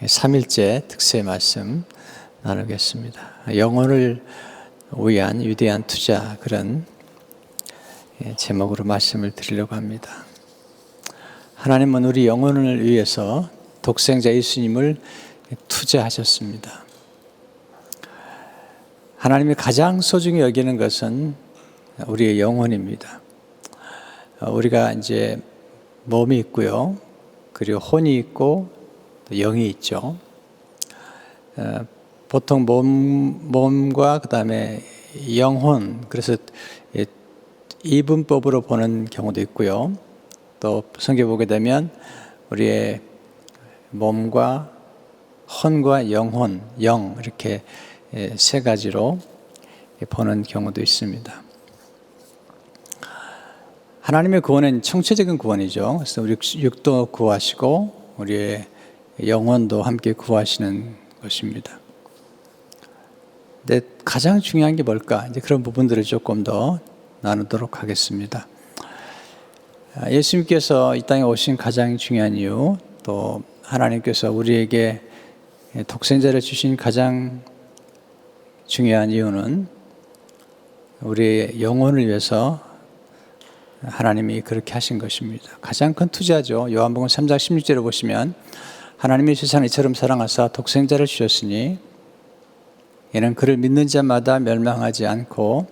3일째 특세 말씀 나누겠습니다. 영혼을 위한 위대한 투자, 그런 제목으로 말씀을 드리려고 합니다. 하나님은 우리 영혼을 위해서 독생자 예수님을 투자하셨습니다. 하나님이 가장 소중히 여기는 것은 우리의 영혼입니다. 우리가 이제 몸이 있고요, 그리고 혼이 있고 또 영이 있죠. 보통 몸과 그 다음에 영혼, 그래서 이분법으로 보는 경우도 있고요. 또 성경 보게 되면 우리의 몸과 혼과 영혼, 영, 이렇게 세 가지로 보는 경우도 있습니다. 하나님의 구원은 총체적인 구원이죠. 그래서 우리 육도 구하시고 우리의 영혼도 함께 구하시는 것입니다. 근데 가장 중요한 게 뭘까? 이제 그런 부분들을 조금 더 나누도록 하겠습니다. 예수님께서 이 땅에 오신 가장 중요한 이유, 또 하나님께서 우리에게 독생자를 주신 가장 중요한 이유는 우리의 영혼을 위해서 하나님이 그렇게 하신 것입니다. 가장 큰 투자죠. 요한복음 3장 16절을 보시면 하나님이 세상을 이처럼 사랑하사 독생자를 주셨으니 이는 그를 믿는 자마다 멸망하지 않고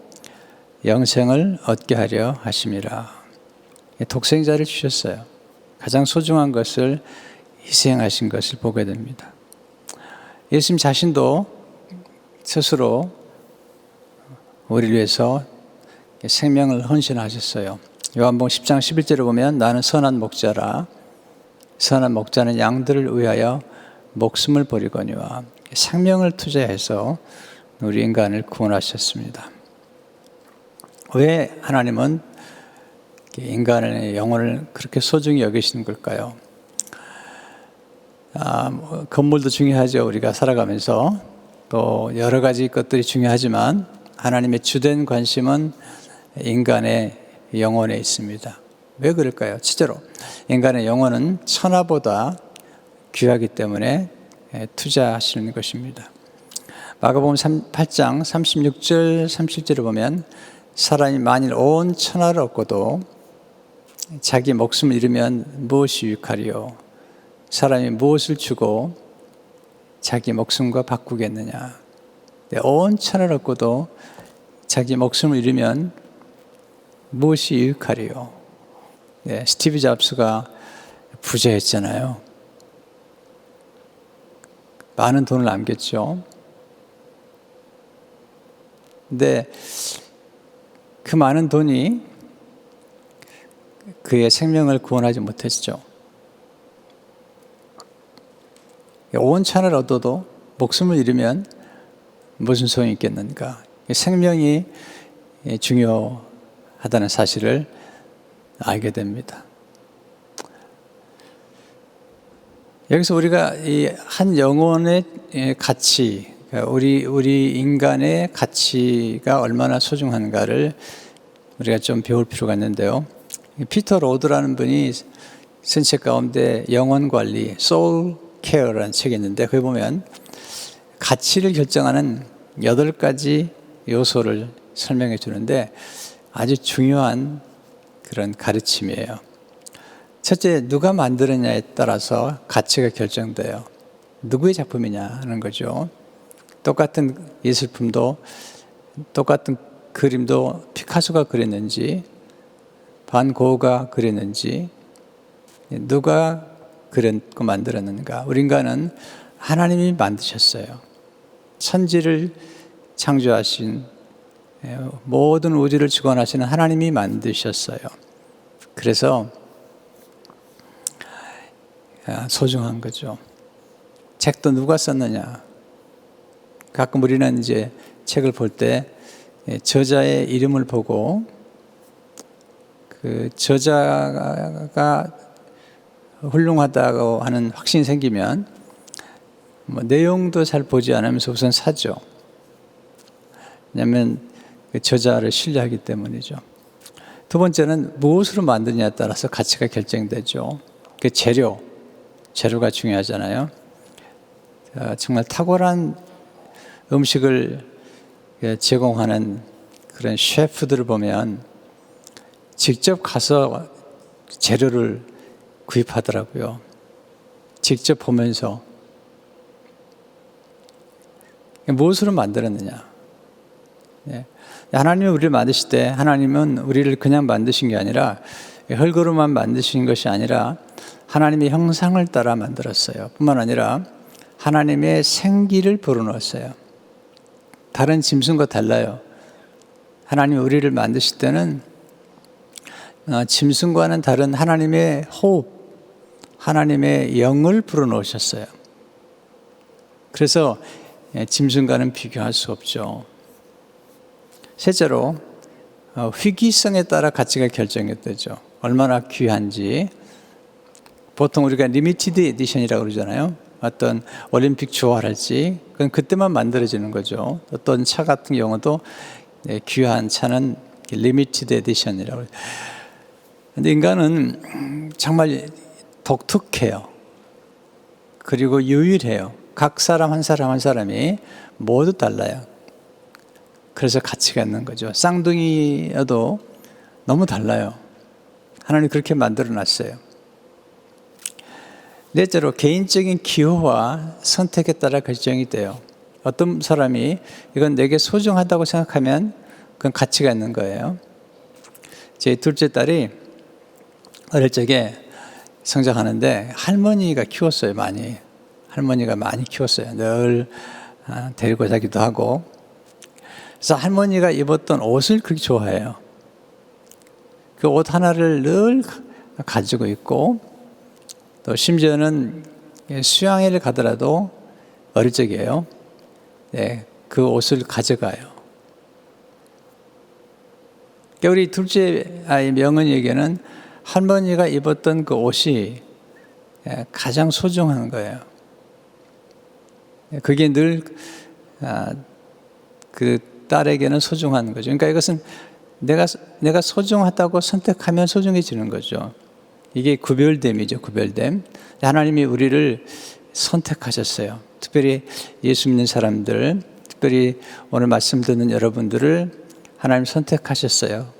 영생을 얻게 하려 하심이라. 독생자를 주셨어요. 가장 소중한 것을 희생하신 것을 보게 됩니다. 예수님 자신도 스스로 우리를 위해서 생명을 헌신하셨어요. 요한복음 10장 11절을 보면 나는 선한 목자라, 선한 목자는 양들을 위하여 목숨을 버리거니와, 생명을 투자해서 우리 인간을 구원하셨습니다. 왜 하나님은 인간의 영혼을 그렇게 소중히 여기시는 걸까요? 건물도 중요하죠. 우리가 살아가면서 또 여러 가지 것들이 중요하지만 하나님의 주된 관심은 인간의 영혼에 있습니다. 왜 그럴까요? 실제로 인간의 영혼은 천하보다 귀하기 때문에 투자하시는 것입니다. 마가복음 8장 36절 37절을 보면 사람이 만일 온 천하를 얻고도 자기 목숨을 잃으면 무엇이 유익하리요? 사람이 무엇을 주고 자기 목숨과 바꾸겠느냐? 온 천하를 얻고도 자기 목숨을 잃으면 무엇이 유익하리요? 스티브 잡스가 부자였잖아요. 많은 돈을 남겼죠. 근데 그 많은 돈이 그의 생명을 구원하지 못했죠. 온 천하를 얻어도 목숨을 잃으면 무슨 소용이 있겠는가? 생명이 중요하다는 사실을 알게 됩니다. 여기서 우리가 이 한 영혼의 가치, 우리 인간의 가치가 얼마나 소중한가를 우리가 좀 배울 필요가 있는데요. 피터 로드라는 분이 쓴 책 가운데 영혼 관리, 소울 케어라는 책이 있는데 거기 보면 가치를 결정하는 8가지 요소를 설명해 주는데 아주 중요한 그런 가르침이에요. 첫째, 누가 만들었냐에 따라서 가치가 결정돼요. 누구의 작품이냐 하는 거죠. 똑같은 예술품도, 똑같은 그림도 피카소가 그렸는지 반 고흐가 그렸는지 누가 그렸고 만들었는가. 우리 인간은 하나님이 만드셨어요. 천지를 창조하신, 모든 우주를 주관하시는 하나님이 만드셨어요. 그래서 소중한 거죠. 책도 누가 썼느냐. 가끔 우리는 이제 책을 볼 때 저자의 이름을 보고 그 저자가 훌륭하다고 하는 확신이 생기면 내용도 잘 보지 않으면서 우선 사죠. 왜냐하면 그 저자를 신뢰하기 때문이죠. 두 번째는 무엇으로 만드냐에 따라서 가치가 결정되죠. 그 재료가 중요하잖아요. 정말 탁월한 음식을 제공하는 그런 셰프들을 보면 직접 가서 재료를 구입하더라고요. 직접 보면서 무엇으로 만들었느냐. 하나님이 우리를 만드실 때 하나님은 우리를 그냥 만드신 게 아니라 흙으로만 만드신 것이 아니라 하나님의 형상을 따라 만들었어요. 뿐만 아니라 하나님의 생기를 불어넣었어요. 다른 짐승과 달라요. 하나님이 우리를 만드실 때는 짐승과는 다른 하나님의 호흡, 하나님의 영을 불어넣으셨어요. 그래서 짐승과는 비교할 수 없죠. 셋째로 희귀성에 따라 가치가 결정이 되죠. 얼마나 귀한지. 보통 우리가 리미티드 에디션이라고 그러잖아요. 어떤 올림픽 조화랄지 그건 그때만 만들어지는 거죠. 어떤 차 같은 경우도 귀한 차는 리미티드 에디션이라고 해요. 근데 인간은 정말 독특해요. 그리고 유일해요. 각 사람 한 사람 한 사람이 모두 달라요. 그래서 가치가 있는 거죠. 쌍둥이여도 너무 달라요. 하나님 그렇게 만들어 놨어요. 넷째로 개인적인 기호와 선택에 따라 결정이 돼요. 어떤 사람이 이건 내게 소중하다고 생각하면 그건 가치가 있는 거예요. 제 둘째 딸이 어릴 적에 성장하는데 할머니가 키웠어요. 할머니가 많이 키웠어요. 늘 데리고 자기도 하고. 그래서 할머니가 입었던 옷을 그렇게 좋아해요. 그 옷 하나를 늘 가지고 있고, 또 심지어는 수양회를 가더라도 어릴 적이에요. 그 옷을 가져가요. 그러니까 우리 둘째 아이 명은이에게는 할머니가 입었던 그 옷이 가장 소중한 거예요. 그게 늘 그 딸에게는 소중한 거죠. 그러니까 이것은 내가 소중하다고 선택하면 소중해지는 거죠. 이게 구별됨이죠, 구별됨. 하나님이 우리를 선택하셨어요. 특별히 예수 믿는 사람들, 특별히 오늘 말씀 듣는 여러분들을 하나님 선택하셨어요.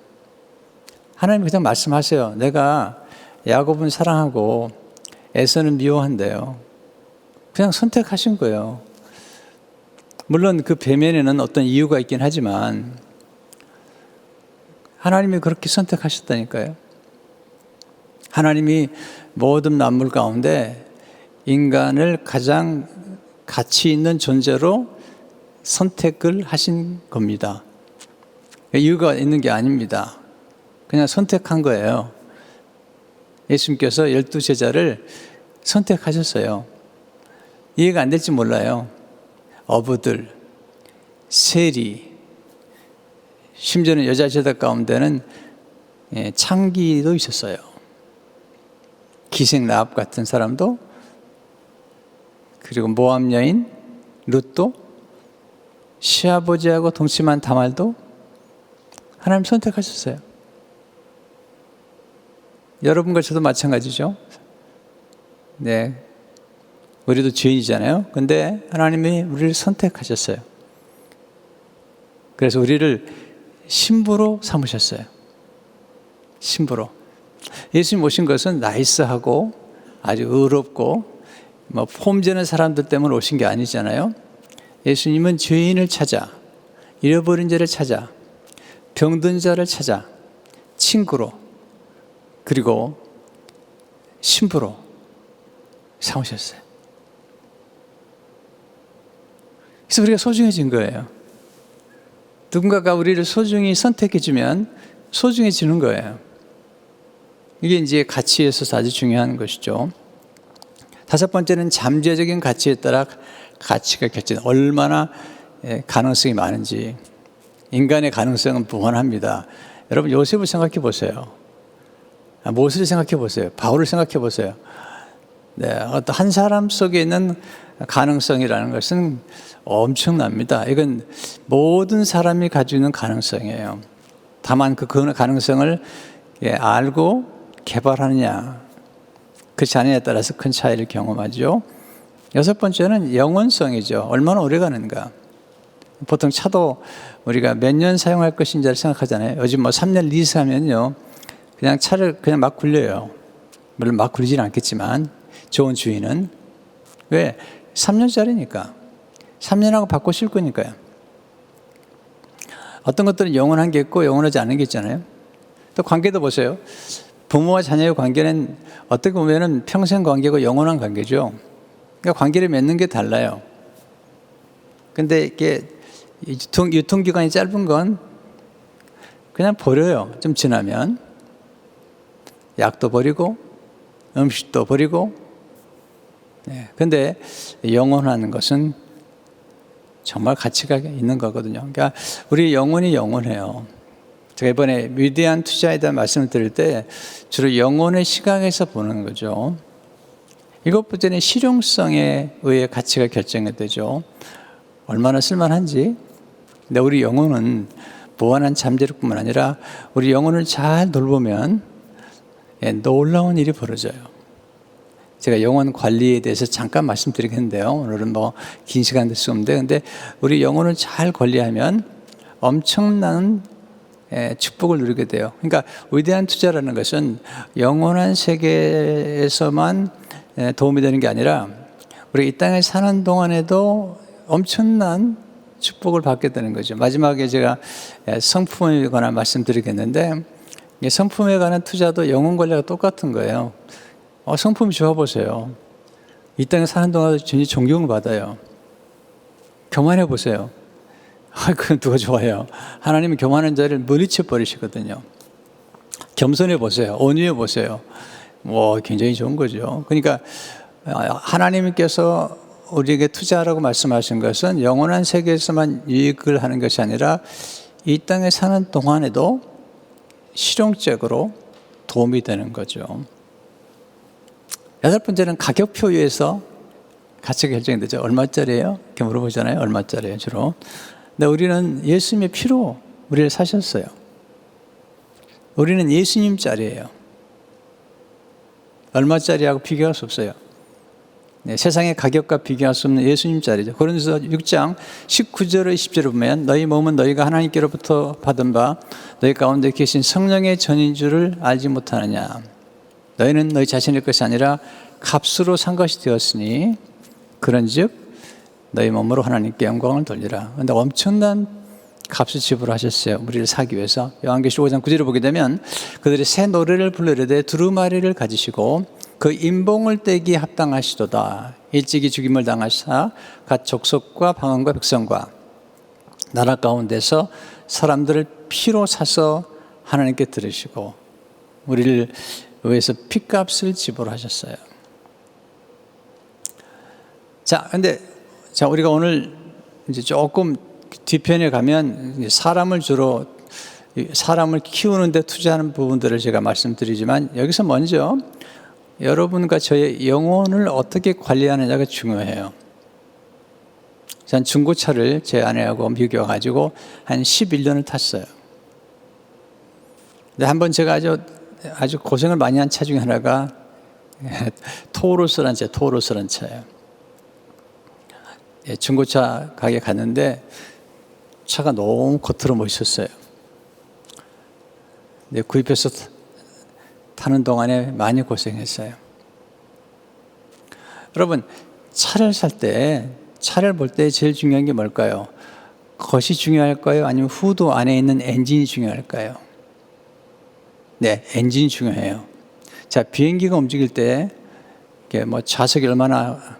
하나님 그냥 말씀하세요. 내가 야곱은 사랑하고 에서는 미워한대요. 그냥 선택하신 거예요. 물론 그 배면에는 어떤 이유가 있긴 하지만 하나님이 그렇게 선택하셨다니까요. 하나님이 모든 만물 가운데 인간을 가장 가치 있는 존재로 선택을 하신 겁니다. 이유가 있는 게 아닙니다. 그냥 선택한 거예요. 예수님께서 12제자를 선택하셨어요. 이해가 안 될지 몰라요. 어부들, 세리, 심지어는 여자 제자 가운데는 창기도 있었어요. 기생 라합 같은 사람도, 그리고 모압 여인 룻도, 시아버지하고 동침한 다말도 하나님 선택하셨어요. 여러분과 저도 마찬가지죠. 우리도 죄인이잖아요. 근데 하나님이 우리를 선택하셨어요. 그래서 우리를 신부로 삼으셨어요. 신부로. 예수님 오신 것은 나이스하고 아주 의롭고 폼되는 사람들 때문에 오신 게 아니잖아요. 예수님은 죄인을 찾아, 잃어버린 자를 찾아, 병든 자를 찾아, 친구로, 그리고 신부로 삼으셨어요. 그래서 우리가 소중해진 거예요. 누군가가 우리를 소중히 선택해주면 소중해지는 거예요. 이게 이제 가치에 있어서 아주 중요한 것이죠. 다섯 번째는 잠재적인 가치에 따라 가치가 결정. 얼마나 가능성이 많은지. 인간의 가능성은 무한합니다. 여러분 요셉을 생각해 보세요. 모세를 생각해 보세요. 바울을 생각해 보세요. 어떤 한 사람 속에 있는 가능성이라는 것은 엄청납니다. 이건 모든 사람이 가지고 있는 가능성이에요. 다만 그 가능성을 알고 개발하느냐, 그렇지 않느냐에 따라서 큰 차이를 경험하죠. 여섯 번째는 영원성이죠. 얼마나 오래 가는가. 보통 차도 우리가 몇 년 사용할 것인지를 생각하잖아요. 요즘 뭐 3년 리스하면요, 그냥 차를 그냥 막 굴려요. 물론 막 굴리지는 않겠지만 좋은 주인은. 왜? 3년짜리니까. 3년하고 바꾸실 거니까요. 어떤 것들은 영원한 게 있고 영원하지 않은 게 있잖아요. 또 관계도 보세요. 부모와 자녀의 관계는 어떻게 보면 평생 관계고 영원한 관계죠. 그러니까 관계를 맺는 게 달라요. 근데 이게 유통기간이 짧은 건 그냥 버려요. 좀 지나면. 약도 버리고, 음식도 버리고. 네. 근데 영원한 것은 정말 가치가 있는 거거든요. 그러니까 우리 영혼이 영원해요. 제가 이번에 위대한 투자에 대한 말씀을 드릴 때 주로 영혼의 시각에서 보는 거죠. 이것보다는 실용성에 의해 가치가 결정되죠. 얼마나 쓸만한지. 근데 우리 영혼은 무한한 잠재력뿐만 아니라 우리 영혼을 잘 돌보면 놀라운 일이 벌어져요. 제가 영혼 관리에 대해서 잠깐 말씀드리겠는데요. 오늘은 뭐 긴 시간 될 수 없는데, 근데 우리 영혼을 잘 관리하면 엄청난 축복을 누리게 돼요. 그러니까 위대한 투자라는 것은 영원한 세계에서만 도움이 되는 게 아니라 우리 이 땅에 사는 동안에도 엄청난 축복을 받게 되는 거죠. 마지막에 제가 성품에 관한 말씀드리겠는데, 성품에 관한 투자도 영혼 관리가 똑같은 거예요. 성품 좋아보세요. 이 땅에 사는 동안 전히 존경을 받아요. 교만해 보세요. 그건 누가 좋아해요? 하나님은 교만한 자를 물리쳐 버리시거든요. 겸손해 보세요. 온유해 보세요. 굉장히 좋은 거죠. 그러니까 하나님께서 우리에게 투자하라고 말씀하신 것은 영원한 세계에서만 유익을 하는 것이 아니라 이 땅에 사는 동안에도 실용적으로 도움이 되는 거죠. 여덟 번째는 가격표에서 가치가 결정되죠. 얼마짜리예요? 이렇게 물어보잖아요. 얼마짜리예요, 주로. 근데 우리는 예수님의 피로 우리를 사셨어요. 우리는 예수님짜리예요. 얼마짜리하고 비교할 수 없어요. 네, 세상의 가격과 비교할 수 없는 예수님짜리죠. 고린도서 6장 19절에 20절을 보면 너희 몸은 너희가 하나님께로부터 받은 바 너희 가운데 계신 성령의 전인 줄을 알지 못하느냐. 너희는 너희 자신의 것이 아니라 값으로 산 것이 되었으니 그런즉 너희 몸으로 하나님께 영광을 돌리라. 그런데 엄청난 값을 지불하셨어요. 우리를 사기 위해서. 요한계시록 5장 9절을 보게 되면 그들이 새 노래를 부르려되 두루마리를 가지시고 그 임봉을 떼기에 합당하시도다. 일찍이 죽임을 당하시사 각 족속과 방언과 백성과 나라 가운데서 사람들을 피로 사서 하나님께 들으시고 우리를 위해서 피값을 지불하셨어요. 근데 우리가 오늘 이제 조금 뒤편에 가면 사람을 키우는데 투자하는 부분들을 제가 말씀드리지만 여기서 먼저 여러분과 저의 영혼을 어떻게 관리하느냐가 중요해요. 전 중고차를 제 아내하고 미국에 와가지고 한 11년을 탔어요. 근데 한번 제가 아주 고생을 많이 한 차 중에 하나가 토로스라는 차예요. 중고차 가게 갔는데 차가 너무 겉으로 멋있었어요. 근데 구입해서 타는 동안에 많이 고생했어요. 여러분, 차를 볼 때 제일 중요한 게 뭘까요? 겉이 중요할까요? 아니면 후드 안에 있는 엔진이 중요할까요? 네, 엔진이 중요해요. 비행기가 움직일 때, 좌석이 얼마나,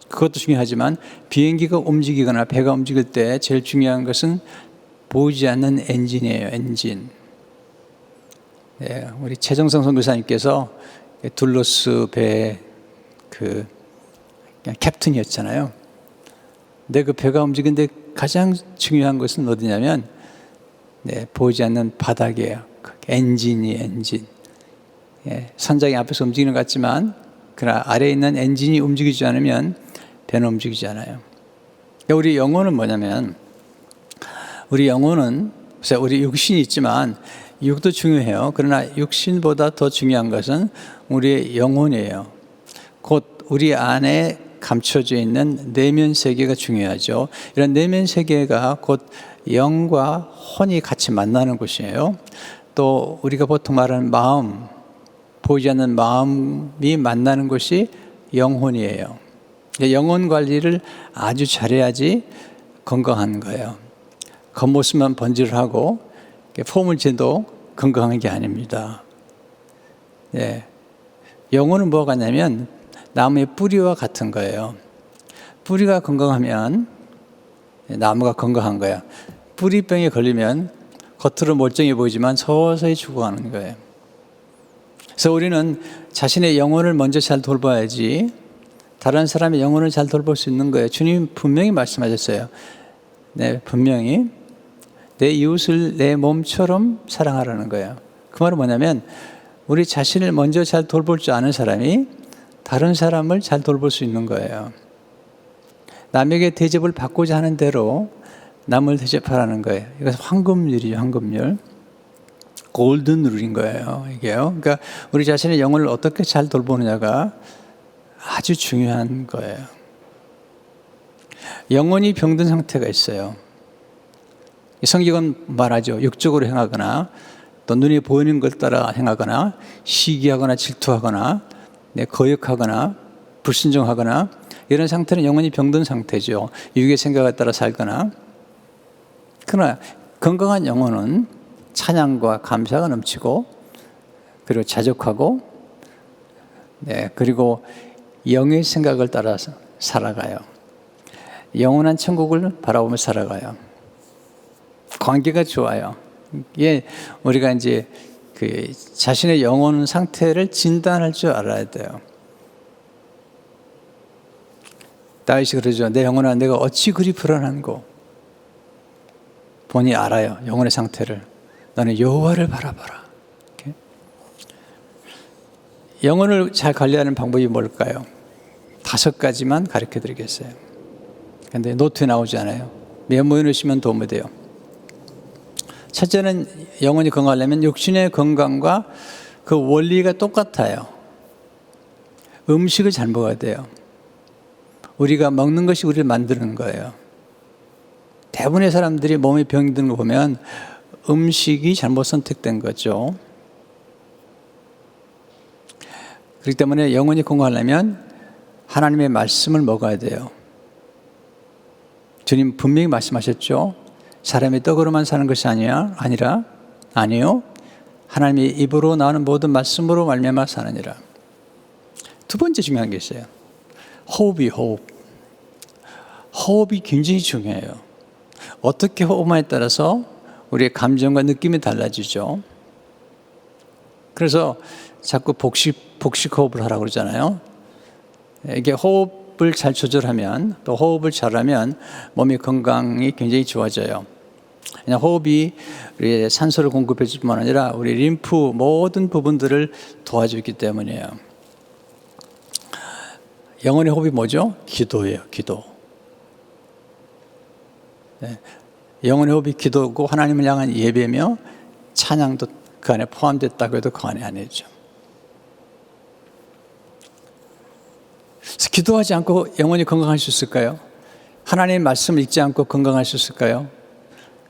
그것도 중요하지만, 비행기가 움직이거나 배가 움직일 때 제일 중요한 것은 보이지 않는 엔진이에요, 엔진. 네, 우리 최정성 선교사님께서 둘로스 배의 캡틴이었잖아요. 근데 그 배가 움직이는데 가장 중요한 것은 어디냐면, 보이지 않는 바닥이에요. 엔진. 선장이 앞에서 움직이는 것 같지만, 그러나 아래에 있는 엔진이 움직이지 않으면 배는 움직이지 않아요. 우리 영혼은 뭐냐면, 우리 육신이 있지만, 육도 중요해요. 그러나 육신보다 더 중요한 것은 우리의 영혼이에요. 곧 우리 안에 감춰져 있는 내면 세계가 중요하죠. 이런 내면 세계가 곧 영과 혼이 같이 만나는 곳이에요. 또 우리가 보통 말하는 마음, 보이지 않는 마음이 만나는 곳이 영혼이에요. 영혼 관리를 아주 잘해야지 건강한 거예요. 겉모습만 번지르하고 폼을 재도 건강한 게 아닙니다. 네. 영혼은 뭐가 같냐면 나무의 뿌리와 같은 거예요. 뿌리가 건강하면 나무가 건강한 거예요. 뿌리병에 걸리면 겉으로 멀쩡해 보이지만 서서히 죽어가는 거예요. 그래서 우리는 자신의 영혼을 먼저 잘 돌봐야지 다른 사람의 영혼을 잘 돌볼 수 있는 거예요. 주님 분명히 말씀하셨어요. 네, 분명히 내 이웃을 내 몸처럼 사랑하라는 거예요. 그 말은 뭐냐면 우리 자신을 먼저 잘 돌볼 줄 아는 사람이 다른 사람을 잘 돌볼 수 있는 거예요. 남에게 대접을 받고자 하는 대로 남을 대접하라는 거예요. 이것은 황금률이죠, 황금률. 골든 룰인 거예요, 이게요. 그러니까 우리 자신의 영혼을 어떻게 잘 돌보느냐가 아주 중요한 거예요. 영혼이 병든 상태가 있어요. 성경은 말하죠. 육적으로 행하거나 또 눈에 보이는 걸 따라 행하거나 시기하거나 질투하거나 거역하거나 불순종하거나 이런 상태는 영혼이 병든 상태죠. 육의 생각에 따라 살거나. 그러나 건강한 영혼은 찬양과 감사가 넘치고 그리고 자족하고 그리고 영의 생각을 따라서 살아가요. 영원한 천국을 바라보며 살아가요. 관계가 좋아요. 이게 우리가 이제 그 자신의 영혼 상태를 진단할 줄 알아야 돼요. 다윗이 그러죠. 내 영혼아, 내가 어찌 그리 불안한고. 본인이 알아요. 영혼의 상태를. 너는 여호와를 바라봐라. 이렇게. 영혼을 잘 관리하는 방법이 뭘까요? 5가지만 가르쳐 드리겠어요. 근데 노트에 나오지 않아요. 메모해 놓으시면 도움이 돼요. 첫째는 영혼이 건강하려면 육신의 건강과 그 원리가 똑같아요. 음식을 잘 먹어야 돼요. 우리가 먹는 것이 우리를 만드는 거예요. 대부분의 사람들이 몸에 병이 드는 거 보면 음식이 잘못 선택된 거죠. 그렇기 때문에 영혼이 건강하려면 하나님의 말씀을 먹어야 돼요. 주님 분명히 말씀하셨죠. 사람이 떡으로만 사는 것이 아니라 아니요. 하나님의 입으로 나오는 모든 말씀으로 말미암아 사느니라. 두 번째 중요한 게 있어요. 호흡이 굉장히 중요해요. 어떻게 호흡하냐에 따라서 우리의 감정과 느낌이 달라지죠. 그래서 자꾸 복식 호흡을 하라고 그러잖아요. 이게 호흡을 잘 조절하면 또 호흡을 잘하면 몸의 건강이 굉장히 좋아져요. 그냥 호흡이 우리의 산소를 공급해 줄 뿐만 아니라 우리 림프 모든 부분들을 도와주기 때문이에요. 영혼의 호흡이 뭐죠? 기도예요. 기도. 네. 영혼의 호흡이 기도고 하나님을 향한 예배며 찬양도 그 안에 포함됐다고 해도 과언이 아니죠. 기도하지 않고 영혼이 건강할 수 있을까요? 하나님의 말씀을 읽지 않고 건강할 수 있을까요?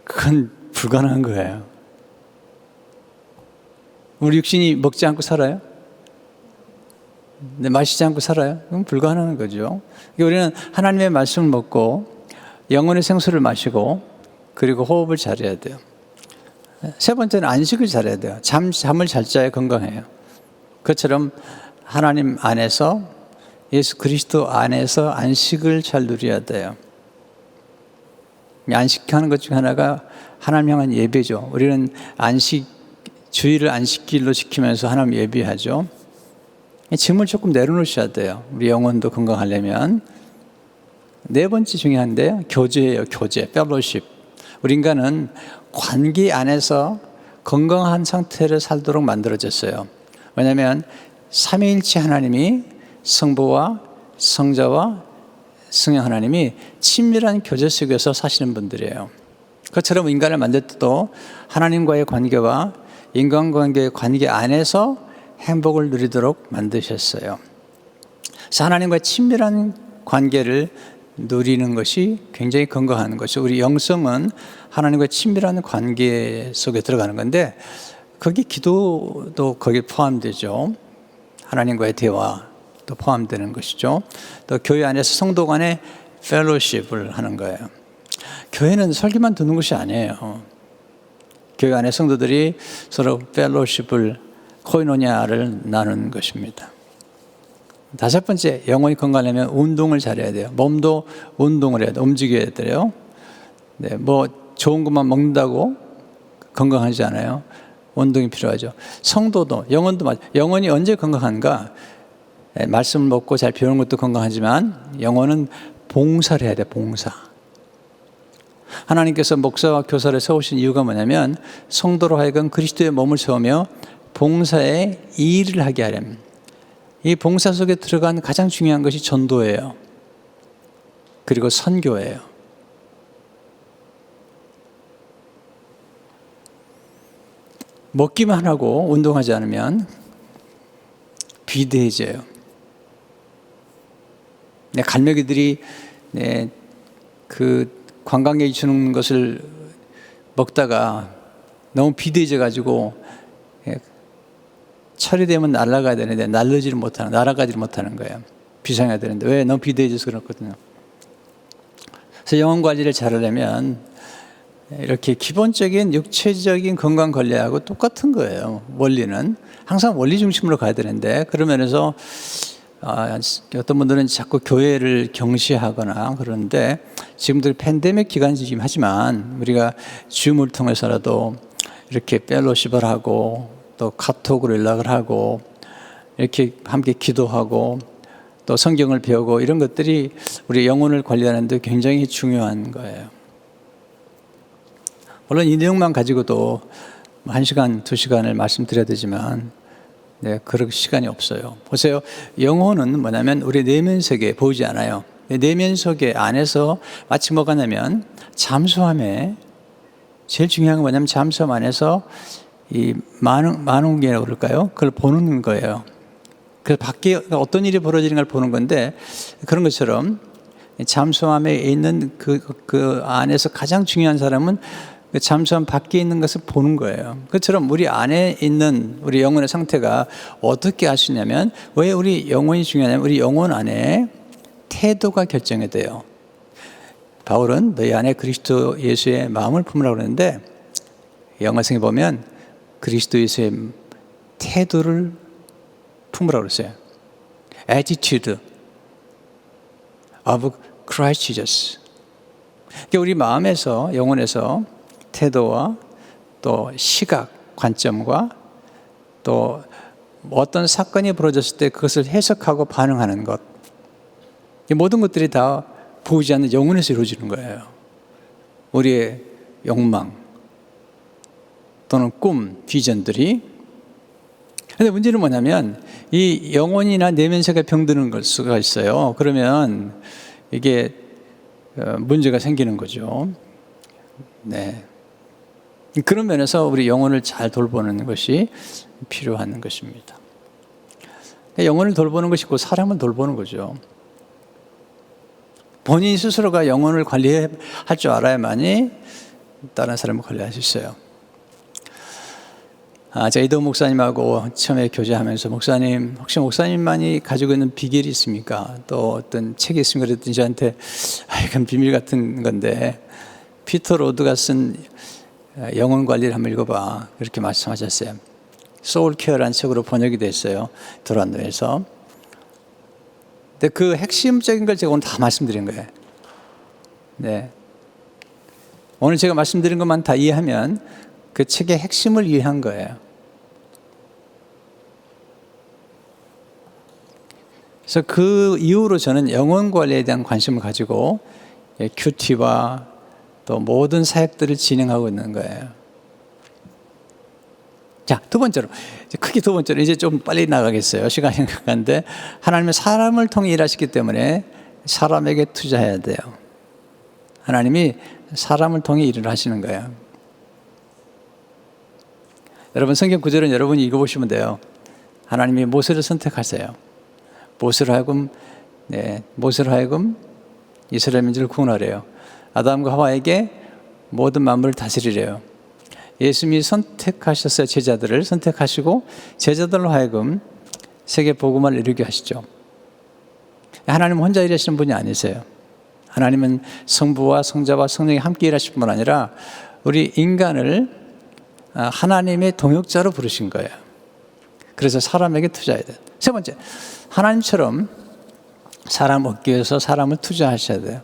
그건 불가능한 거예요. 우리 육신이 먹지 않고 살아요? 마시지 않고 살아요? 그건 불가능한 거죠. 우리는 하나님의 말씀을 먹고 영혼의 생수를 마시고 그리고 호흡을 잘해야 돼요. 세 번째는 안식을 잘해야 돼요. 잠을 잘 자야 건강해요. 그처럼 하나님 안에서 예수 그리스도 안에서 안식을 잘 누려야 돼요. 안식하는 것 중 하나가 하나님 향한 예배죠. 우리는 주일을 안식일로 지키면서 하나님 예배하죠. 짐을 조금 내려놓으셔야 돼요. 우리 영혼도 건강하려면. 네 번째 중요한데요. 교제예요. 교제, 펠로십. 우리 인간은 관계 안에서 건강한 상태를 살도록 만들어졌어요. 왜냐하면 삼위일체 하나님이 성부와 성자와 성령 하나님이 친밀한 교제 속에서 사시는 분들이에요. 그처럼 인간을 만들 때도 하나님과의 관계와 인간관계의 관계 안에서 행복을 누리도록 만드셨어요. 그래서 하나님과 친밀한 관계를 누리는 것이 굉장히 건강한 것이죠. 우리 영성은 하나님과 친밀한 관계 속에 들어가는 건데 거기 기도도 거기에 포함되죠. 하나님과의 대화도 포함되는 것이죠. 또 교회 안에서 성도 간의 펠로십을 하는 거예요. 교회는 설교만 듣는 것이 아니에요. 교회 안에 성도들이 서로 펠로십을 코이노니아를 나누는 것입니다. 다섯 번째, 영혼이 건강하려면 운동을 잘해야 돼요. 몸도 운동을 해야 돼요. 움직여야 돼요. 네, 뭐 좋은 것만 먹는다고 건강하지 않아요. 운동이 필요하죠. 성도도, 영혼도 마찬가지. 영혼이 언제 건강한가? 네, 말씀을 먹고 잘 배우는 것도 건강하지만 영혼은 봉사를 해야 돼요. 봉사. 하나님께서 목사와 교사를 세우신 이유가 뭐냐면 성도로 하여금 그리스도의 몸을 세우며 봉사의 일을 하게 하려면, 이 봉사 속에 들어간 가장 중요한 것이 전도예요. 그리고 선교예요. 먹기만 하고 운동하지 않으면 비대해져요. 갈매기들이 그 관광객이 주는 것을 먹다가 너무 비대해져 가지고 철이 되면 날아가야 되는데 날아가지를 못하는 거예요. 비상해야 되는데 왜? 너무 비대해져서 그렇거든요. 그래서 영혼 관리를 잘하려면 이렇게 기본적인 육체적인 건강 관리하고 똑같은 거예요. 원리는 항상 원리 중심으로 가야 되는데, 그런 면에서 어떤 분들은 자꾸 교회를 경시하거나 그러는데, 지금도 팬데믹 기간이긴 하지만 우리가 줌을 통해서라도 이렇게 펠로십을 하고 또 카톡으로 연락을 하고 이렇게 함께 기도하고 또 성경을 배우고 이런 것들이 우리 영혼을 관리하는 데 굉장히 중요한 거예요. 물론 이 내용만 가지고도 1시간, 2시간을 말씀드려야 되지만 그럴 시간이 없어요. 보세요. 영혼은 뭐냐면 우리 내면 세계 보이지 않아요. 내면 세계 안에서 마치 뭐가 냐면 잠수함에, 제일 중요한 건 뭐냐면 잠수함 안에서 이 만운계라고 그럴까요? 그걸 보는 거예요. 그 밖에 어떤 일이 벌어지는 걸 보는 건데, 그런 것처럼 잠수함에 있는 그 안에서 가장 중요한 사람은 그 잠수함 밖에 있는 것을 보는 거예요. 그처럼 우리 안에 있는 우리 영혼의 상태가 어떻게 알 수 있냐면, 왜 우리 영혼이 중요하냐면 우리 영혼 안에 태도가 결정이 돼요. 바울은 너희 안에 그리스도 예수의 마음을 품으라고 그러는데, 영어성에 보면 그리스도 예수의 태도를 품으라고 그랬어요. Attitude of Christ Jesus. 그러니까 우리 마음에서, 영혼에서 태도와 또 시각, 관점과 또 어떤 사건이 벌어졌을 때 그것을 해석하고 반응하는 것, 이 모든 것들이 다 보이지 않는 영혼에서 이루어지는 거예요. 우리의 욕망 또는 꿈, 비전들이. 그런데 문제는 뭐냐면 이 영혼이나 내면세가 병드는 수가 있어요. 그러면 이게 문제가 생기는 거죠. 네. 그런 면에서 우리 영혼을 잘 돌보는 것이 필요한 것입니다. 영혼을 돌보는 것이 곧 사람을 돌보는 거죠. 본인 스스로가 영혼을 관리할 줄 알아야만이 다른 사람을 관리할 수 있어요. 제가 이도 목사님하고 처음에 교제하면서, 목사님, 혹시 목사님만이 가지고 있는 비결이 있습니까? 또 어떤 책이 있습니까? 그랬더니 저한테 이건 비밀 같은 건데 피터 로드가 쓴 영혼 관리를 한번 읽어봐, 그렇게 말씀하셨어요. 소울 케어라는 책으로 번역이 됐어요. 도란노에서. 근데 그 핵심적인 걸 제가 오늘 다 말씀드린 거예요. 네. 오늘 제가 말씀드린 것만 다 이해하면 그 책의 핵심을 이해한 거예요. 그래서 그 이후로 저는 영혼 관리에 대한 관심을 가지고 큐티와 또 모든 사역들을 진행하고 있는 거예요. 자, 두 번째로, 크게 두 번째로, 이제 좀 빨리 나가겠어요. 시간이 가는데, 하나님은 사람을 통해 일하시기 때문에 사람에게 투자해야 돼요. 하나님이 사람을 통해 일을 하시는 거예요. 여러분, 성경 구절은 여러분이 읽어보시면 돼요. 하나님이 모세를 선택하세요. 모세를 하여금 모세로 하여금 이스라엘 민족을 구원하래요. 아담과 하와에게 모든 만물을 다스리래요. 예수님이 선택하셨어요. 제자들을 선택하시고 제자들로 하여금 세계 복음화를 이루게 하시죠. 하나님은 혼자 일하시는 분이 아니세요. 하나님은 성부와 성자와 성령이 함께 일하실 뿐만 아니라 우리 인간을 하나님의 동역자로 부르신 거예요. 그래서 사람에게 투자해야 돼요. 세 번째, 하나님처럼 사람 얻기 위해서 사람을 투자하셔야 돼요.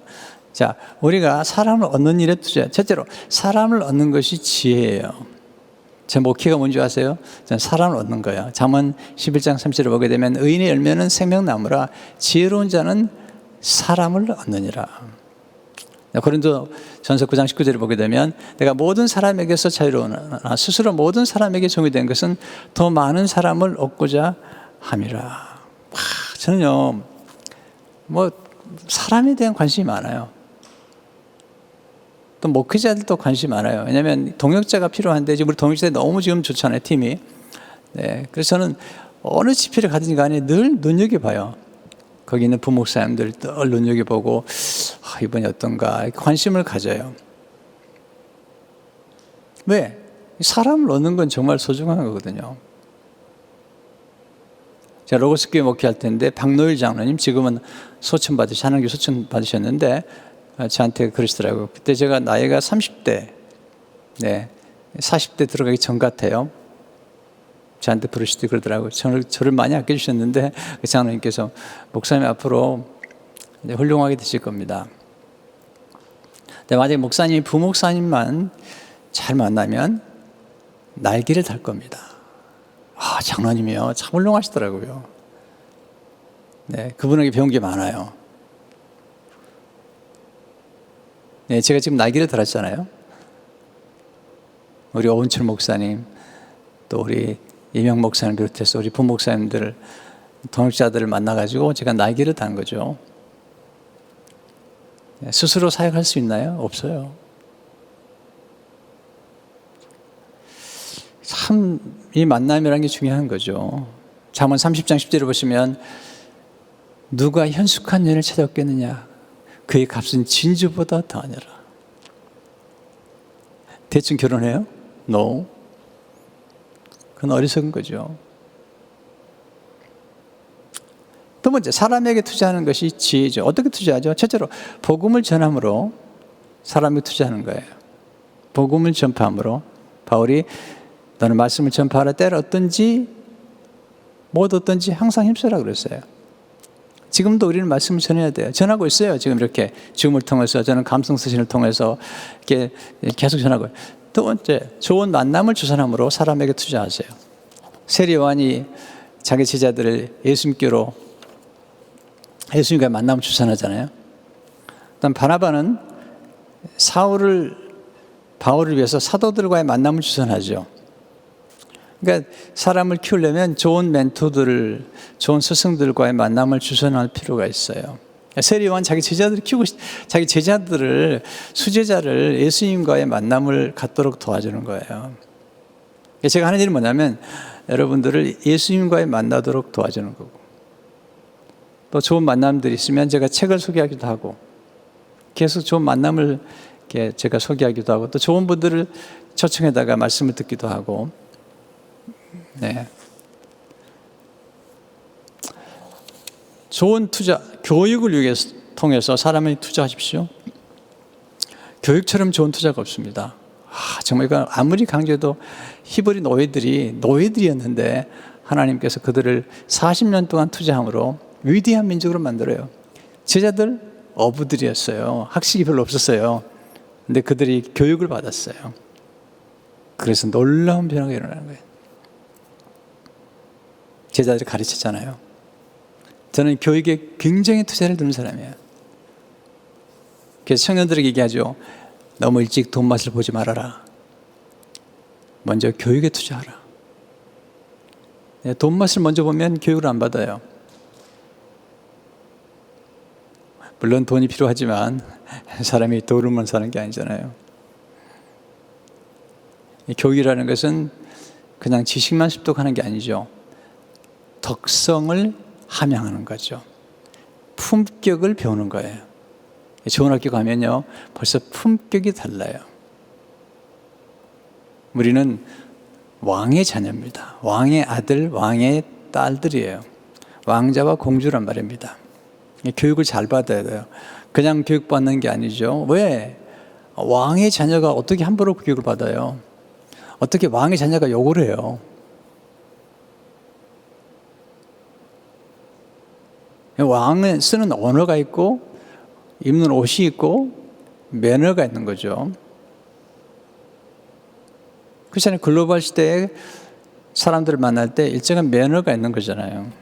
자, 우리가 사람을 얻는 일에 투자해요. 첫째로 사람을 얻는 것이 지혜예요. 제 목회가 뭔지 아세요? 저는 사람을 얻는 거예요. 잠언 11장 30절을 보게 되면 의인의 열매는 생명나무라 지혜로운 자는 사람을 얻느니라. 고린도 전서 9장 19절을 보게 되면 내가 모든 사람에게서 자유로우나 스스로 모든 사람에게 종이 된 것은 더 많은 사람을 얻고자 함이라. 저는요, 사람에 대한 관심이 많아요. 또 목회자들도 관심이 많아요. 왜냐하면 동역자가 필요한데 지금 우리 동역자들이 너무 지금 좋잖아요, 팀이. 그래서 저는 어느 집회를 가든지 간에 늘 눈여겨봐요. 거기 있는 부목사님들 늘 눈여겨보고 이번이 어떤가 관심을 가져요. 왜? 사람을 얻는 건 정말 소중한 거거든요. 제가 로고스교회 목회할 때인데 박노일 장로님 지금은 하나님께 소천 받으셨는데 저한테 그러시더라고요. 그때 제가 나이가 30대 40대 들어가기 전 같아요. 저한테 부르시더니 그러더라고요. 저를 많이 아껴주셨는데 그 장로님께서 목사님 앞으로 훌륭하게 되실 겁니다. 만약에 목사님이 부목사님만 잘 만나면 날개를 달 겁니다. 장로님이요. 참 훌륭하시더라고요. 그분에게 배운 게 많아요. 제가 지금 날개를 달았잖아요. 우리 오은철 목사님, 또 우리 이명 목사님 비롯해서 우리 부목사님들, 동역자들을 만나가지고 제가 날개를 단 거죠. 스스로 사역할 수 있나요? 없어요. 참 이 만남이라는 게 중요한 거죠. 잠언 30장 10절을 보시면 누가 현숙한 여인을 찾았겠느냐? 그의 값은 진주보다 더하니라. 대충 결혼해요? No. 그건 어리석은 거죠. 두 번째, 사람에게 투자하는 것이 지혜죠. 어떻게 투자하죠? 첫째로 복음을 전함으로 사람에게 투자하는 거예요. 복음을 전파함으로 바울이 너는 말씀을 전파하라. 때를 얻든지 못 얻든지 항상 힘써라 그랬어요. 지금도 우리는 말씀을 전해야 돼요. 전하고 있어요. 지금 이렇게 줌을 통해서 저는 감성서신을 통해서 이렇게 계속 전하고. 두 번째, 좋은 만남을 주선함으로 사람에게 투자하세요. 세리 요한이 자기 제자들을 예수님께로 예수님과 만남을 주선하잖아요. 그다음 바나바는 바울을 위해서 사도들과의 만남을 주선하죠. 그러니까 사람을 키우려면 좋은 멘토들을, 좋은 스승들과의 만남을 주선할 필요가 있어요. 세리 요한 자기 제자들을 자기 제자들을, 수제자를 예수님과의 만남을 갖도록 도와주는 거예요. 제가 하는 일은 뭐냐면 여러분들을 예수님과의 만나도록 도와주는 거고, 또 좋은 만남들이 있으면 제가 책을 소개하기도 하고, 계속 좋은 만남을 제가 소개하기도 하고, 또 좋은 분들을 초청해다가 말씀을 듣기도 하고. 좋은 투자, 교육을 통해서 사람을 투자하십시오. 교육처럼 좋은 투자가 없습니다. 정말 이건 아무리 강조해도 히브리 노예들이었는데 하나님께서 그들을 40년 동안 투자함으로 위대한 민족으로 만들어요. 제자들 어부들이었어요. 학식이 별로 없었어요. 근데 그들이 교육을 받았어요. 그래서 놀라운 변화가 일어나는 거예요. 제자들이 가르쳤잖아요. 저는 교육에 굉장히 투자를 두는 사람이에요. 그래서 청년들에게 얘기하죠. 너무 일찍 돈 맛을 보지 말아라. 먼저 교육에 투자하라. 돈 맛을 먼저 보면 교육을 안 받아요. 물론 돈이 필요하지만 사람이 돈으로만 사는 게 아니잖아요. 교육이라는 것은 그냥 지식만 습득하는 게 아니죠. 덕성을 함양하는 거죠. 품격을 배우는 거예요. 좋은 학교 가면요, 벌써 품격이 달라요. 우리는 왕의 자녀입니다. 왕의 아들, 왕의 딸들이에요. 왕자와 공주란 말입니다. 교육을 잘 받아야 돼요. 그냥 교육받는 게 아니죠. 왜? 왕의 자녀가 어떻게 함부로 교육을 받아요? 어떻게 왕의 자녀가 욕을 해요? 왕은 쓰는 언어가 있고 입는 옷이 있고 매너가 있는 거죠. 그렇잖아요. 글로벌 시대에 사람들을 만날 때 일정한 매너가 있는 거잖아요.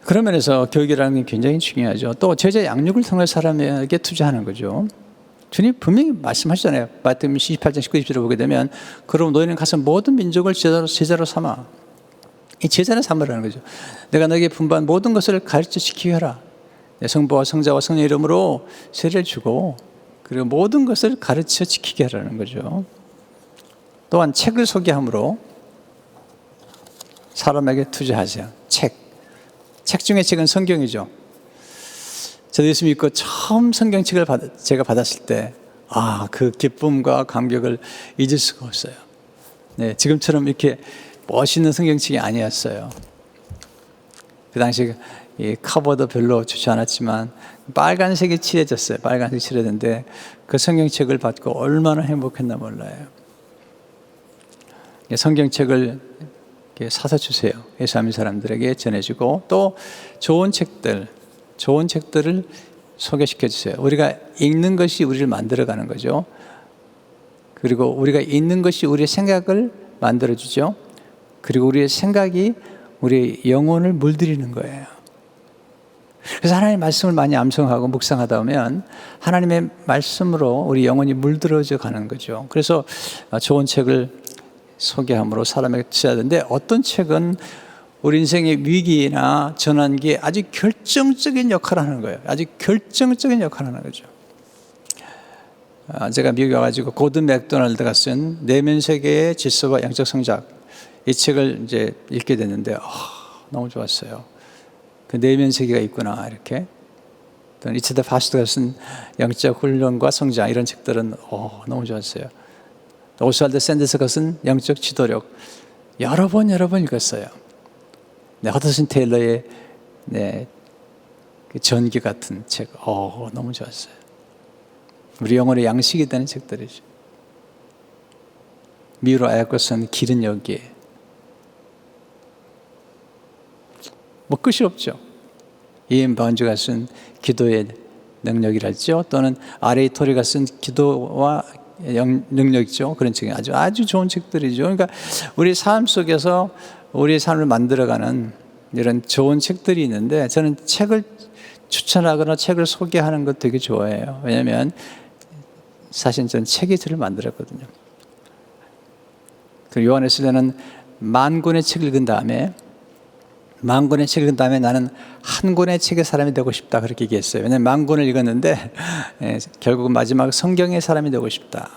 그런 면에서 교육이라는 게 굉장히 중요하죠. 또 제자 양육을 통해 사람에게 투자하는 거죠. 주님 분명히 말씀하시잖아요. 마태복음 28장 19, 20절을 보게 되면 그럼 너희는 가서 모든 민족을 제자로 삼아. 이 제자를 삼으라는 거죠. 내가 너에게 분부한 모든 것을 가르쳐 지키게 하라. 내 성부와 성자와 성령의 이름으로 세례를 주고 그리고 모든 것을 가르쳐 지키게 하라는 거죠. 또한 책을 소개함으로 사람에게 투자하세요. 책 중에 책은 성경이죠. 저도 예수 믿고 처음 성경책을 제가 받았을 때 그 기쁨과 감격을 잊을 수가 없어요. 네, 지금처럼 이렇게 멋있는 성경책이 아니었어요. 그 당시 이 커버도 별로 좋지 않았지만 빨간색이 칠해졌어요. 빨간색이 칠해졌는데 그 성경책을 받고 얼마나 행복했나 몰라요. 성경책을 사서 주세요. 예수 믿는 사람들에게 전해주고 또 좋은 책들을 소개시켜 주세요. 우리가 읽는 것이 우리를 만들어가는 거죠. 그리고 우리가 읽는 것이 우리의 생각을 만들어주죠. 그리고 우리의 생각이 우리의 영혼을 물들이는 거예요. 그래서 하나님의 말씀을 많이 암송하고 묵상하다 보면 하나님의 말씀으로 우리 영혼이 물들어져 가는 거죠. 그래서 좋은 책을 소개함으로 사람에게 투자하는데 어떤 책은 우리 인생의 위기나 전환기에 아주 결정적인 역할을 하는 거예요. 아주 결정적인 역할을 하는 거죠. 제가 미국에 와가지고 고든 맥도날드가 쓴 내면 세계의 질서와 영적 성장 이 책을 이제 읽게 됐는데 너무 좋았어요. 그 내면 세계가 있구나 이렇게. 또 리처드 파스터가 쓴 영적 훈련과 성장 이런 책들은 너무 좋았어요. 오스왈드 샌더스가 쓴 영적 지도력 여러 번 읽었어요. 허드슨 테일러의 그 전기 같은 책 너무 좋았어요. 우리 영혼의 양식이 되는 책들이죠. 미우라 아야코 쓴 길은 여기에 끝이 없죠. 이엠 바운즈가 쓴 기도의 능력이랄지요. 또는 R.A. 토리가 쓴 기도와 능력이죠. 그런 책이 아주 좋은 책들이죠. 그러니까 우리 삶 속에서 우리의 삶을 만들어가는 이런 좋은 책들이 있는데 저는 책을 추천하거나 책을 소개하는 것 되게 좋아해요. 왜냐하면 사실 저는 책이 저를 만들었거든요. 그 요한에서는 10,000권의 책을 읽은 다음에 나는 한 권의 책의 사람이 되고 싶다 그렇게 얘기했어요. 왜냐하면 10,000권을 읽었는데 결국은 마지막 성경의 사람이 되고 싶다.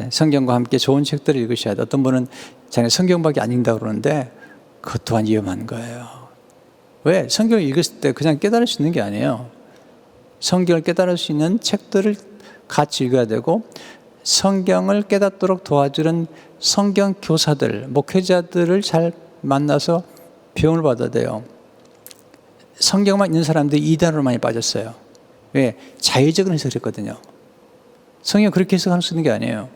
성경과 함께 좋은 책들을 읽으셔야 돼. 어떤 분은 자기가 성경밖에 안 읽는다고 그러는데 그것 또한 위험한 거예요. 왜? 성경을 읽었을 때 그냥 깨달을 수 있는 게 아니에요. 성경을 깨달을 수 있는 책들을 같이 읽어야 되고 성경을 깨닫도록 도와주는 성경 교사들, 목회자들을 잘 만나서 배움을 받아야 돼요. 성경만 있는 사람들이 이단으로 많이 빠졌어요. 왜? 자의적으로 해석했거든요. 성경 그렇게 해석할 수 있는 게 아니에요.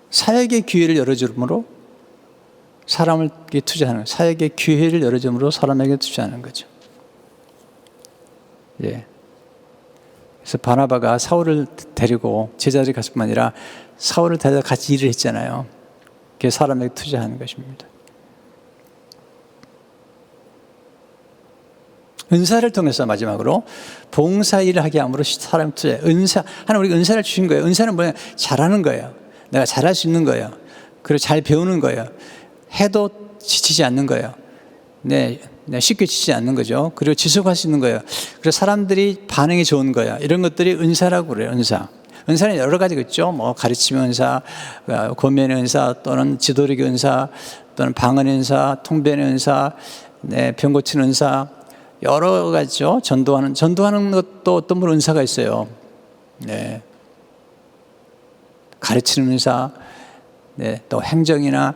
사역의 기회를 열어줌으로 사람에게 투자하는 거예요. 사역의 기회를 열어줌으로 사람에게 투자하는 거죠. 그래서 바나바가 사울을 데리고 제자들이 갔을 뿐만 아니라 사울을 데려다 같이 일을 했잖아요. 그게 사람에게 투자하는 것입니다. 은사를 통해서 마지막으로 봉사 일을 하게 함으로 사람 투자. 하나님 우리가 은사를 주신 거예요. 은사는 뭐냐? 잘하는 거예요. 내가 잘할 수 있는 거예요. 그리고 잘 배우는 거예요. 해도 지치지 않는 거예요. 쉽게 지치지 않는 거죠. 그리고 지속할 수 있는 거예요. 그래서 사람들이 반응이 좋은 거예요. 이런 것들이 은사라고 그래요. 은사는 여러 가지가 있죠. 뭐 가르침의 은사, 권면의 은사, 또는 지도력의 은사, 또는 방언의 은사, 통변의 은사, 네, 병 고치는 은사, 여러 가지죠. 전도하는 것도 어떤 분 은사가 있어요. 네. 가르치는 은사, 네, 또 행정이나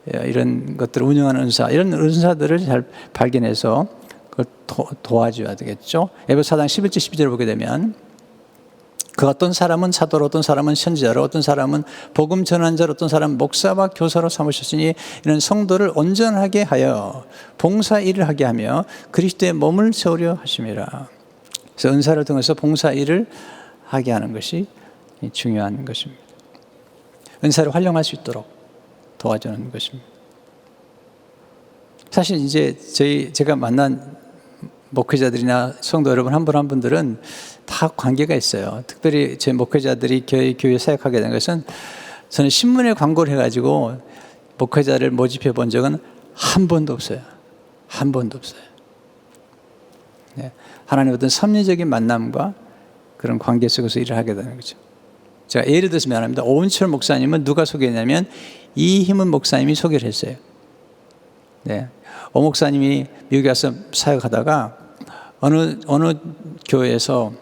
이런 것들을 운영하는 은사, 이런 은사들을 잘 발견해서 그걸 도와줘야 되겠죠. 에베소 4장 11절 12절을 보게 되면, 그 어떤 사람은 사도로, 어떤 사람은 선지자로, 어떤 사람은 복음 전환자로, 어떤 사람은 목사와 교사로 삼으셨으니 이런 성도를 온전하게 하여 봉사 일을 하게 하며 그리스도의 몸을 세우려 하심이라. 그래서 은사를 통해서 봉사 일을 하게 하는 것이 중요한 것입니다. 은사를 활용할 수 있도록 도와주는 것입니다. 사실 이제 제가 만난 목회자들이나 성도 여러분 한 분 한 분들은 다 관계가 있어요. 특별히 제 목회자들이 교회 사역하게 된 것은, 저는 신문에 광고를 해가지고 목회자를 모집해 본 적은 한 번도 없어요. 한 번도 없어요. 네. 하나님의 어떤 섭리적인 만남과 그런 관계 속에서 일을 하게 되는 거죠. 제가 예를 들어서 미안합니다. 오은철 목사님은 누가 소개했냐면 이희문 목사님이 소개를 했어요. 네. 오 목사님이 미국에 와서 사역하다가 어느 교회에서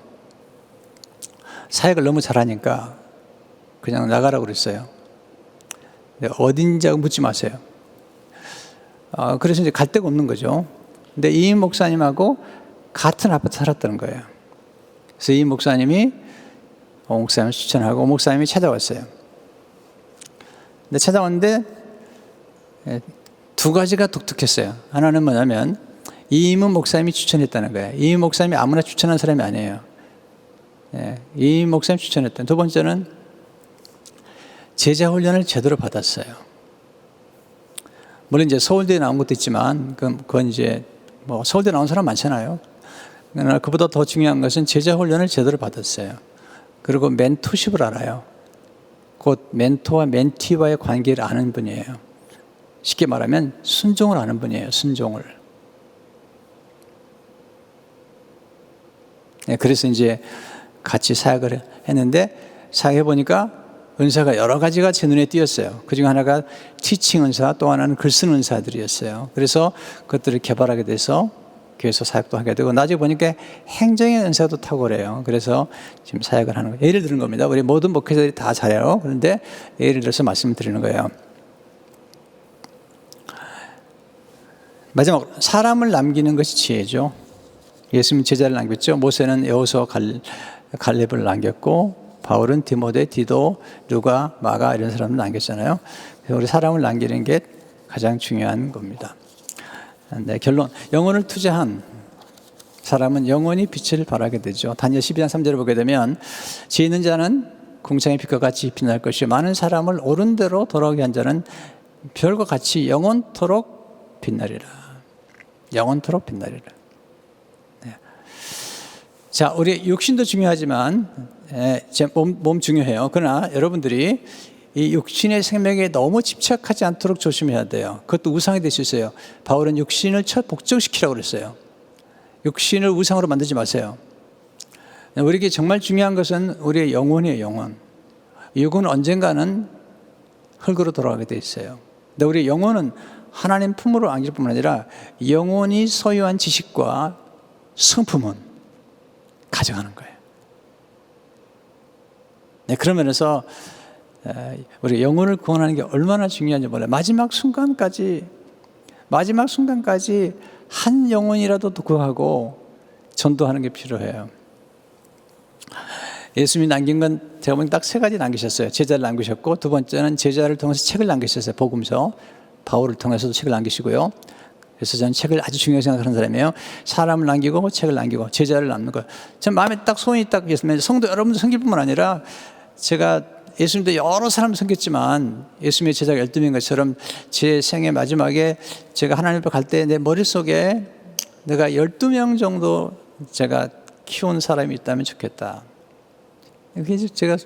사역을 너무 잘하니까 그냥 나가라고 그랬어요. 네, 어딘지 묻지 마세요. 그래서 이제 갈 데가 없는 거죠. 근데 이 목사님하고 같은 아파트 살았다는 거예요. 그래서 이 목사님이 오 목사님을 추천하고 오 목사님이 찾아왔어요. 근데 찾아왔는데 두 가지가 독특했어요. 하나는 뭐냐면 이임은 목사님이 추천했다는 거예요. 이 목사님이 아무나 추천한 사람이 아니에요. 이 목사님이 추천했다. 두 번째는 제자 훈련을 제대로 받았어요. 물론 이제 서울대에 나온 것도 있지만 그건 이제 뭐 서울대 나온 사람 많잖아요. 그러나 그보다 더 중요한 것은 제자 훈련을 제대로 받았어요. 그리고 멘토십을 알아요. 곧 멘토와 멘티와의 관계를 아는 분이에요. 쉽게 말하면 순종을 아는 분이에요. 순종을. 네, 그래서 이제 같이 사역을 했는데 사역해 보니까 은사가 여러 가지가 제 눈에 띄었어요. 그중 하나가 티칭 은사, 또 하나는 글 쓰는 은사들이었어요. 그래서 그것들을 개발하게 돼서 교회에서 사역도 하게 되고, 나중에 보니까 행정의 은사도 탁월해요. 그래서 지금 사역을 하는 거예요. 예를 드는 겁니다. 우리 모든 목회자들이 다 잘해요. 그런데 예를 들어서 말씀을 드리는 거예요. 마지막으로 사람을 남기는 것이 지혜죠. 예수님 제자를 남겼죠. 모세는 여호수아 갈렙을 남겼고, 바울은 디모데, 디도, 누가, 마가 이런 사람을 남겼잖아요. 그래서 우리 사람을 남기는 게 가장 중요한 겁니다. 네, 결론. 영혼을 투자한 사람은 영원히 빛을 발하게 되죠. 다니엘 12장 3절을 보게 되면 지혜 있는 자는 궁창의 빛과 같이 빛날 것이요 많은 사람을 옳은 대로 돌아오게 한 자는 별과 같이 영원토록 빛나리라. 영원토록 빛나리라. 네. 자, 우리 육신도 중요하지만 제 몸 중요해요. 그러나 여러분들이 이 육신의 생명에 너무 집착하지 않도록 조심해야 돼요. 그것도 우상이 될 수 있어요. 바울은 육신을 복종시키라고 그랬어요. 육신을 우상으로 만들지 마세요. 우리에게 정말 중요한 것은 우리의 영혼이에요. 영혼. 육은 언젠가는 흙으로 돌아가게 돼 있어요. 근데 우리 영혼은 하나님 품으로 안길 뿐만 아니라 영혼이 소유한 지식과 성품은 가져가는 거예요. 네, 그런 면에서 우리 영혼을 구원하는 게 얼마나 중요한지 몰라요. 마지막 순간까지 한 영혼이라도 구하고 전도하는 게 필요해요. 예수님이 남긴 건 제가 보니 딱 세 가지 남기셨어요. 제자를 남기셨고, 두 번째는 제자를 통해서 책을 남기셨어요. 복음서. 바울을 통해서도 책을 남기시고요. 그래서 저는 책을 아주 중요하게 생각하는 사람이에요. 사람을 남기고 책을 남기고 제자를 남는 거. 전 마음에 딱 소원이 딱 있으면 성도 여러분도 섬길 뿐만 아니라, 제가 예수님도 여러 사람을 섬겼지만 예수님의 제자가 12명 것처럼 제 생애 마지막에 제가 하나님 앞에 갈 때 내 머릿속에 내가 12명 정도 제가 키운 사람이 있다면 좋겠다. 그게 제가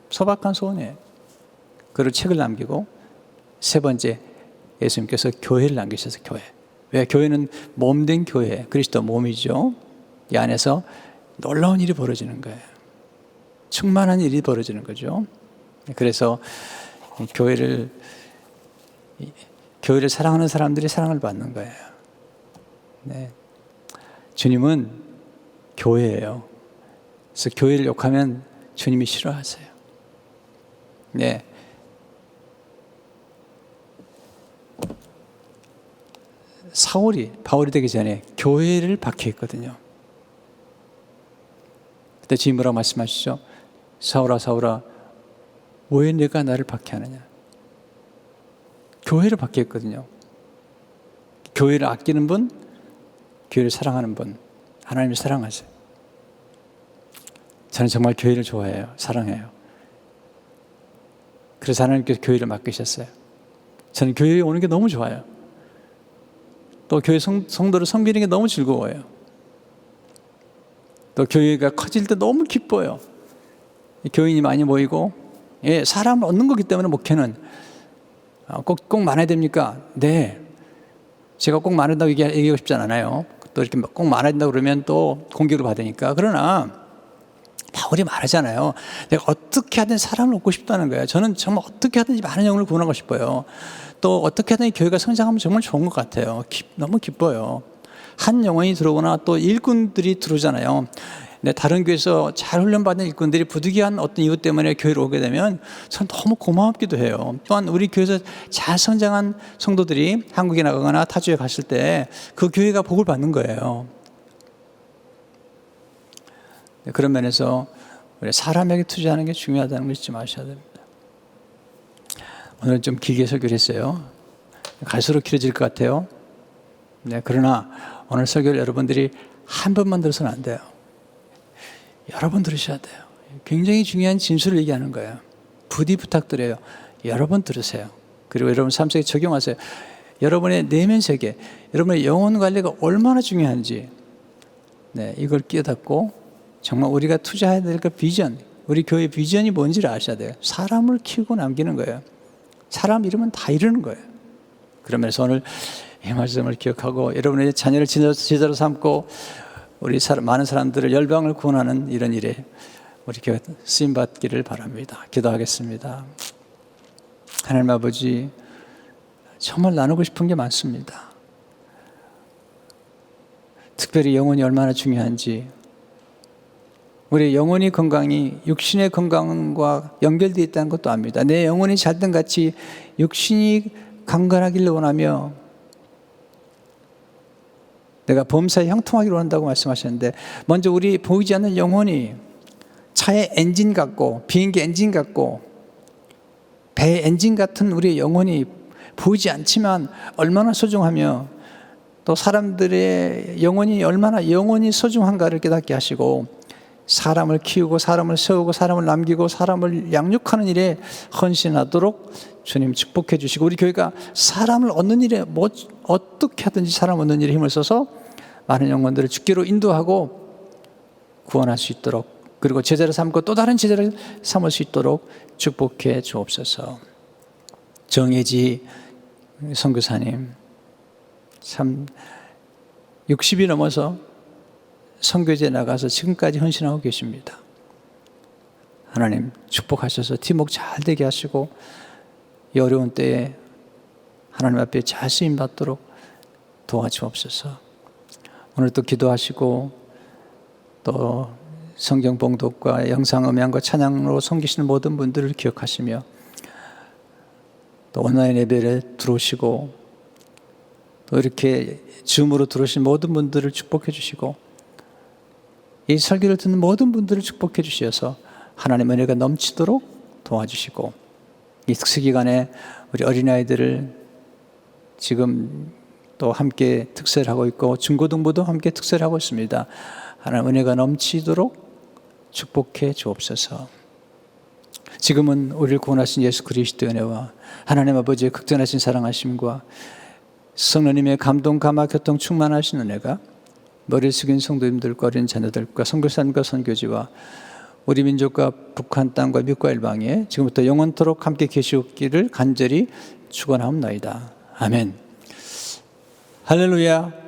소박한 소원이에요. 그리고 책을 남기고, 세 번째 예수님께서 교회를 남기셔서 교회. 왜? 교회는 몸된 교회, 그리스도 몸이죠. 이 안에서 놀라운 일이 벌어지는 거예요. 충만한 일이 벌어지는 거죠. 그래서 교회를 사랑하는 사람들이 사랑을 받는 거예요. 네. 주님은 교회예요. 그래서 교회를 욕하면 주님이 싫어하세요. 네. 바울이 되기 전에 교회를 박해했거든요. 그때 주님 뭐라고 말씀하시죠? 사울아 사울아 왜 네가 나를 박해하느냐. 교회를 박해했거든요. 교회를 아끼는 분, 교회를 사랑하는 분, 하나님을 사랑하세요. 저는 정말 교회를 좋아해요. 사랑해요. 그래서 하나님께서 교회를 맡기셨어요. 저는 교회에 오는 게 너무 좋아요. 또 교회 성도를 섬기는 게 너무 즐거워요. 또 교회가 커질 때 너무 기뻐요. 교인이 많이 모이고, 사람을 얻는 거기 때문에 목회는 꼭 많아야 됩니까? 네. 제가 꼭 많아진다고 얘기하고 싶지 않아요. 또 이렇게 꼭 많아야 된다고 그러면 또 공격을 받으니까. 그러나 바울이 말하잖아요. 내가 어떻게 하든 사람을 얻고 싶다는 거예요. 저는 정말 어떻게 하든지 많은 영혼을 구원하고 싶어요. 또 어떻게 하든 교회가 성장하면 정말 좋은 것 같아요. 너무 기뻐요. 한 영혼이 들어오거나 또 일꾼들이 들어오잖아요. 다른 교회에서 잘 훈련받은 일꾼들이 부득이한 어떤 이유 때문에 교회로 오게 되면 전 너무 고맙기도 해요. 또한 우리 교회에서 잘 성장한 성도들이 한국에 나가거나 타주에 갔을 때 그 교회가 복을 받는 거예요. 그런 면에서 우리 사람에게 투자하는 게 중요하다는 걸 잊지 마셔야 됩니다. 오늘 좀 길게 설교를 했어요. 갈수록 길어질 것 같아요. 네, 그러나 오늘 설교를 여러분들이 한 번만 들어서는 안 돼요. 여러 번 들으셔야 돼요. 굉장히 중요한 진술을 얘기하는 거예요. 부디 부탁드려요. 여러 번 들으세요. 그리고 여러분 삶 속에 적용하세요. 여러분의 내면 세계, 여러분의 영혼 관리가 얼마나 중요한지, 이걸 깨닫고 정말 우리가 투자해야 될 그 비전, 우리 교회 비전이 뭔지를 아셔야 돼요. 사람을 키우고 남기는 거예요. 사람 이름은 다 이루는 거예요. 그러면서 오늘 이 말씀을 기억하고 여러분의 자녀를 제자로 삼고 우리 많은 사람들을 열방을 구원하는 이런 일에 우리 교회 쓰임받기를 바랍니다. 기도하겠습니다. 하나님 아버지, 정말 나누고 싶은 게 많습니다. 특별히 영혼이 얼마나 중요한지, 우리 영혼의 건강이 육신의 건강과 연결되어 있다는 것도 압니다. 내 영혼이 잘된 같이 육신이 강건하기를 원하며 내가 범사에 형통하기를 원한다고 말씀하셨는데, 먼저 우리 보이지 않는 영혼이 차의 엔진 같고 비행기 엔진 같고 배 엔진 같은 우리의 영혼이 보이지 않지만 얼마나 소중하며 또 사람들의 영혼이 얼마나 소중한가를 깨닫게 하시고 사람을 키우고 사람을 세우고 사람을 남기고 사람을 양육하는 일에 헌신하도록 주님 축복해 주시고, 우리 교회가 사람을 얻는 일에 어떻게 하든지 사람 얻는 일에 힘을 써서 많은 영혼들을 주께로 인도하고 구원할 수 있도록, 그리고 제자를 삼고 또 다른 제자를 삼을 수 있도록 축복해 주옵소서. 정혜지 선교사님, 참 60이 넘어서 선교지에 나가서 지금까지 헌신하고 계십니다. 하나님 축복하셔서 팀워크 잘 되게 하시고 이 어려운 때에 하나님 앞에 잘 쓰임 받도록 도와주옵소서. 오늘 또 기도하시고 또 성경 봉독과 영상 음향과 찬양으로 섬기시는 모든 분들을 기억하시며 또 온라인 예배를 들어오시고 또 이렇게 줌으로 들어오신 모든 분들을 축복해 주시고 이 설교를 듣는 모든 분들을 축복해 주셔서 하나님의 은혜가 넘치도록 도와주시고, 이 특수 기간에 우리 어린아이들을 지금 또 함께 특세를 하고 있고 중고등부도 함께 특세를 하고 있습니다. 하나님 은혜가 넘치도록 축복해 주옵소서. 지금은 우리를 구원하신 예수 그리스도의 은혜와 하나님 아버지의 극전하신 사랑하심과 성령님의 감동, 감화, 교통 충만하신 은혜가 머리를 숙인 성도님들과 어린 자녀들과 선교사님과 선교지와 우리 민족과 북한 땅과 미국과 일방에 지금부터 영원토록 함께 계시옵기를 간절히 축원하옵나이다. 아멘. 할렐루야.